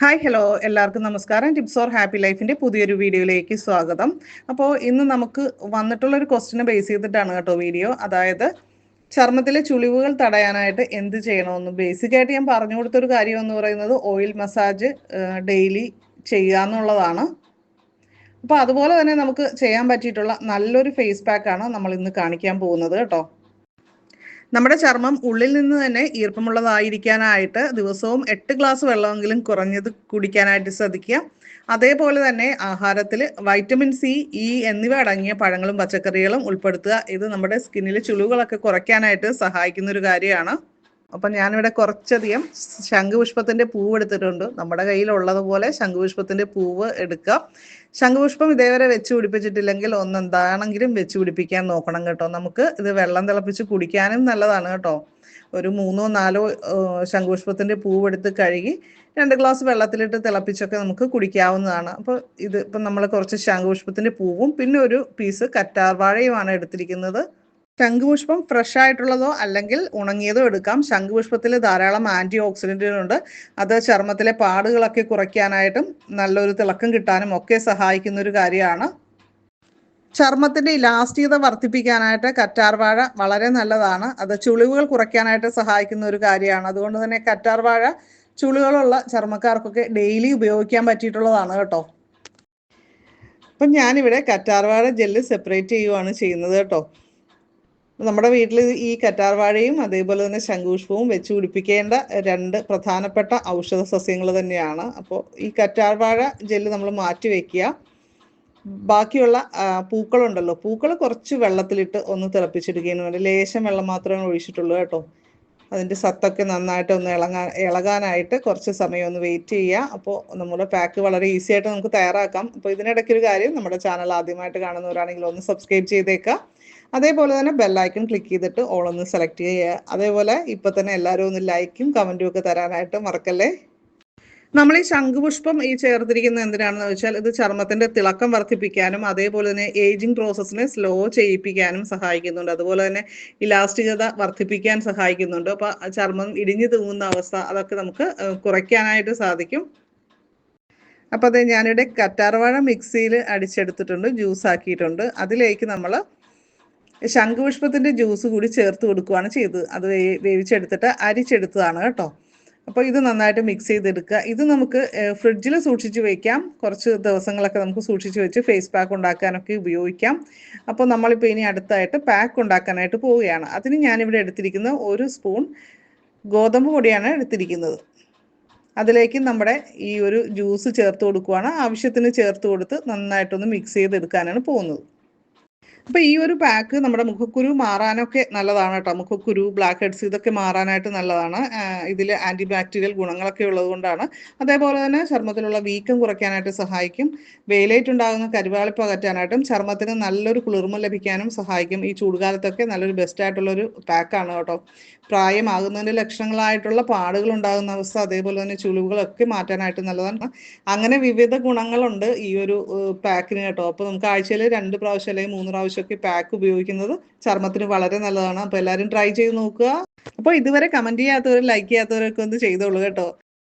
Hi hello എല്ലാവർക്കും നമസ്കാരം. Tips or happy ലൈഫിൻ്റെ പുതിയൊരു വീഡിയോയിലേക്ക് സ്വാഗതം. അപ്പോൾ ഇന്ന് നമുക്ക് വന്നിട്ടുള്ളൊരു ക്വസ്റ്റിനെ ബേസ് ചെയ്തിട്ടാണ് കേട്ടോ വീഡിയോ. അതായത് ചർമ്മത്തിലെ ചുളിവുകൾ തടയാനായിട്ട് എന്ത് ചെയ്യണമെന്ന്. ബേസിക്കായിട്ട് ഞാൻ പറഞ്ഞു കൊടുത്തൊരു കാര്യം എന്ന് പറയുന്നത് ഓയിൽ മസാജ് ഡെയിലി ചെയ്യുക എന്നുള്ളതാണ്. അപ്പോൾ അതുപോലെ തന്നെ നമുക്ക് ചെയ്യാൻ പറ്റിയിട്ടുള്ള നല്ലൊരു ഫേസ് പാക്കാണ് നമ്മൾ ഇന്ന് കാണിക്കാൻ പോകുന്നത് കേട്ടോ. നമ്മുടെ ചർമ്മം ഉള്ളിൽ നിന്ന് തന്നെ ഈർപ്പമുള്ളതായിരിക്കാനായിട്ട് ദിവസവും 8 ഗ്ലാസ് വെള്ളമെങ്കിലും കുറഞ്ഞത് കുടിക്കാനായിട്ട് ശ്രദ്ധിക്കുക. അതേപോലെ തന്നെ ആഹാരത്തിൽ വൈറ്റമിൻ സി, ഇ എന്നിവ അടങ്ങിയ പഴങ്ങളും പച്ചക്കറികളും ഉൾപ്പെടുത്തുക. ഇത് നമ്മുടെ സ്കിന്നിലെ ചുളിവുകളൊക്കെ കുറയ്ക്കാനായിട്ട് സഹായിക്കുന്ന ഒരു കാര്യമാണ്. അപ്പം ഞാനിവിടെ കുറച്ചധികം ശംഖുപുഷ്പത്തിൻ്റെ പൂവ് എടുത്തിട്ടുണ്ട്. നമ്മുടെ കയ്യിലുള്ളതുപോലെ ശംഖുപുഷ്പത്തിൻ്റെ പൂവ് എടുക്കുക. ശംഖുപുഷ്പം ഇതേവരെ വെച്ച് പിടിപ്പിച്ചിട്ടില്ലെങ്കിൽ എന്താണെങ്കിലും വെച്ച് പിടിപ്പിക്കാൻ നോക്കണം കേട്ടോ. നമുക്ക് ഇത് വെള്ളം തിളപ്പിച്ച് കുടിക്കാനും നല്ലതാണ് കേട്ടോ. ഒരു 3-4 ശംഖുപുഷ്പത്തിൻ്റെ പൂവെടുത്ത് കഴുകി 2 ഗ്ലാസ് വെള്ളത്തിലിട്ട് തിളപ്പിച്ചൊക്കെ നമുക്ക് കുടിക്കാവുന്നതാണ്. അപ്പോൾ ഇപ്പം നമ്മൾ കുറച്ച് ശംഖുപുഷ്പത്തിൻ്റെ പൂവും പിന്നെ ഒരു പീസ് കറ്റാർവാഴയുമാണ് എടുത്തിരിക്കുന്നത്. ശംഖുപുഷ്പം ഫ്രഷ് ആയിട്ടുള്ളതോ അല്ലെങ്കിൽ ഉണങ്ങിയതോ എടുക്കാം. ശംഖുപുഷ്പത്തിൽ ധാരാളം ആൻറ്റി ഓക്സിഡൻറ്റുകളുണ്ട്. അത് ചർമ്മത്തിലെ പാടുകളൊക്കെ കുറയ്ക്കാനായിട്ടും നല്ലൊരു തിളക്കം കിട്ടാനും ഒക്കെ സഹായിക്കുന്ന ഒരു കാര്യമാണ്. ചർമ്മത്തിൻ്റെ ഇലാസ്റ്റികത വർദ്ധിപ്പിക്കാനായിട്ട് കറ്റാർവാഴ വളരെ നല്ലതാണ്. അത് ചുളിവുകൾ കുറയ്ക്കാനായിട്ട് സഹായിക്കുന്ന ഒരു കാര്യമാണ്. അതുകൊണ്ട് തന്നെ കറ്റാർവാഴ ചുളിവുകളുള്ള ചർമ്മക്കാർക്കൊക്കെ ഡെയിലി ഉപയോഗിക്കാൻ പറ്റിയിട്ടുള്ളതാണ് കേട്ടോ. അപ്പം ഞാനിവിടെ കറ്റാർവാഴ ജെല്ല് സെപ്പറേറ്റ് ചെയ്യുകയാണ് ചെയ്യുന്നത് കേട്ടോ. നമ്മുടെ വീട്ടിൽ ഈ കറ്റാർവാഴയും അതേപോലെ തന്നെ ശംഖുപുഷ്പവും വെച്ച് പിടിപ്പിക്കേണ്ട 2 പ്രധാനപ്പെട്ട ഔഷധ സസ്യങ്ങൾ തന്നെയാണ്. അപ്പോൾ ഈ കറ്റാർവാഴ ജെല്ല് നമ്മൾ മാറ്റി വയ്ക്കുക. ബാക്കിയുള്ള പൂക്കളുണ്ടല്ലോ, പൂക്കൾ കുറച്ച് വെള്ളത്തിലിട്ട് ഒന്ന് തിളപ്പിച്ചെടുക്കുകയാണ് വേണ്ടി. ലേശം വെള്ളം മാത്രമേ ഒഴിച്ചിട്ടുള്ളൂ കേട്ടോ. അതിൻ്റെ സത്തൊക്കെ നന്നായിട്ട് ഒന്ന് ഇളകാനായിട്ട് കുറച്ച് സമയം ഒന്ന് വെയിറ്റ് ചെയ്യുക. അപ്പോൾ നമ്മുടെ പാക്ക് വളരെ ഈസി ആയിട്ട് നമുക്ക് തയ്യാറാക്കാം. അപ്പോൾ ഇതിനിടയ്ക്കൊരു കാര്യം, നമ്മുടെ ചാനൽ ആദ്യമായിട്ട് കാണുന്നവരാണെങ്കിൽ ഒന്ന് സബ്സ്ക്രൈബ് ചെയ്തേക്കുക. അതേപോലെ തന്നെ ബെല്ലൈക്കൺ ക്ലിക്ക് ചെയ്തിട്ട് ഓൾ ഒന്ന് സെലക്ട് ചെയ്യുക. അതേപോലെ ഇപ്പം തന്നെ എല്ലാവരും ഒന്ന് ലൈക്കും കമൻറ്റും ഒക്കെ തരാനായിട്ട് മറക്കല്ലേ. നമ്മൾ ഈ ശംഖുപുഷ്പം ചേർത്തിരിക്കുന്നത് എന്തിനാണെന്ന് വെച്ചാൽ ഇത് ചർമ്മത്തിൻ്റെ തിളക്കം വർദ്ധിപ്പിക്കാനും അതേപോലെ തന്നെ ഏജിങ് പ്രോസസ്സിനെ സ്ലോ ചെയ്യിപ്പിക്കാനും സഹായിക്കുന്നുണ്ട്. അതുപോലെ തന്നെ ഇലാസ്റ്റികത വർദ്ധിപ്പിക്കാൻ സഹായിക്കുന്നുണ്ട്. അപ്പോൾ ചർമ്മം ഇടിഞ്ഞു തൂങ്ങുന്ന അവസ്ഥ അതൊക്കെ നമുക്ക് കുറയ്ക്കാനായിട്ട് സാധിക്കും. അപ്പോൾ അത് ഞാനിവിടെ കറ്റാർവാഴ മിക്സിയിൽ അടിച്ചെടുത്തിട്ടുണ്ട്, ജ്യൂസ് ആക്കിയിട്ടുണ്ട്. അതിലേക്ക് നമ്മൾ ശംഖുപുഷ്പത്തിൻ്റെ ജ്യൂസ് കൂടി ചേർത്ത് കൊടുക്കുകയാണ് ചെയ്തത്. അത് വേവിച്ചെടുത്തിട്ട് അരിച്ചെടുത്തതാണ് കേട്ടോ. അപ്പോൾ ഇത് നന്നായിട്ട് മിക്സ് ചെയ്തെടുക്കുക. ഇത് നമുക്ക് ഫ്രിഡ്ജിൽ സൂക്ഷിച്ച് വയ്ക്കാം. കുറച്ച് ദിവസങ്ങളൊക്കെ നമുക്ക് സൂക്ഷിച്ച് വെച്ച് ഫേസ് പാക്ക് ഉണ്ടാക്കാനൊക്കെ ഉപയോഗിക്കാം. അപ്പോൾ നമ്മളിപ്പോൾ ഇനി അടുത്തായിട്ട് പാക്ക് ഉണ്ടാക്കാനായിട്ട് പോവുകയാണ്. അതിന് ഞാനിവിടെ എടുത്തിരിക്കുന്ന 1 സ്പൂൺ ഗോതമ്പ് പൊടിയാണ് എടുത്തിരിക്കുന്നത്. അതിലേക്ക് നമ്മുടെ ഈ ഒരു ജ്യൂസ് ചേർത്ത് കൊടുക്കുകയാണ്. ആവശ്യത്തിന് ചേർത്ത് കൊടുത്ത് നന്നായിട്ടൊന്ന് മിക്സ് ചെയ്തെടുക്കാനാണ് പോകുന്നത്. അപ്പോൾ ഈ ഒരു പാക്ക് നമ്മുടെ മുഖക്കുരു മാറാനൊക്കെ നല്ലതാണ് കേട്ടോ. മുഖക്കുരു, ബ്ലാക്ക് ഹെഡ്സ് ഇതൊക്കെ മാറാനായിട്ട് നല്ലതാണ്. ഇതിൽ ആൻറ്റി ബാക്ടീരിയൽ ഗുണങ്ങളൊക്കെ ഉള്ളത് കൊണ്ടാണ്. അതേപോലെ തന്നെ ചർമ്മത്തിലുള്ള വീക്കം കുറയ്ക്കാനായിട്ട് സഹായിക്കും. വെയിലേറ്റുണ്ടാകുന്ന കരുവാളിപ്പ് അകറ്റാനായിട്ടും ചർമ്മത്തിന് നല്ലൊരു കുളിർമ ലഭിക്കാനും സഹായിക്കും. ഈ ചൂടുകാലത്തൊക്കെ നല്ലൊരു ബെസ്റ്റായിട്ടുള്ളൊരു പാക്കാണ് കേട്ടോ. പ്രായമാകുന്നതിൻ്റെ ലക്ഷണങ്ങളായിട്ടുള്ള പാടുകൾ ഉണ്ടാകുന്ന അവസ്ഥ, അതേപോലെ തന്നെ ചുളിവുകളൊക്കെ മാറ്റാനായിട്ട് നല്ലതാണ്. അങ്ങനെ വിവിധ ഗുണങ്ങളുണ്ട് ഈ ഒരു പാക്കിന് കേട്ടോ. അപ്പോൾ നമുക്ക് ആഴ്ചയിൽ 2 പ്രാവശ്യം അല്ലെങ്കിൽ 3 പ്രാവശ്യമൊക്കെ പാക്ക് ഉപയോഗിക്കുന്നത് ചർമ്മത്തിന് വളരെ നല്ലതാണ്. അപ്പോൾ എല്ലാവരും ട്രൈ ചെയ്ത് നോക്കുക. അപ്പോൾ ഇതുവരെ കമൻറ്റ് ചെയ്യാത്തവരും ലൈക്ക് ചെയ്യാത്തവരൊക്കെ ഒന്ന് ചെയ്തോളൂ കേട്ടോ.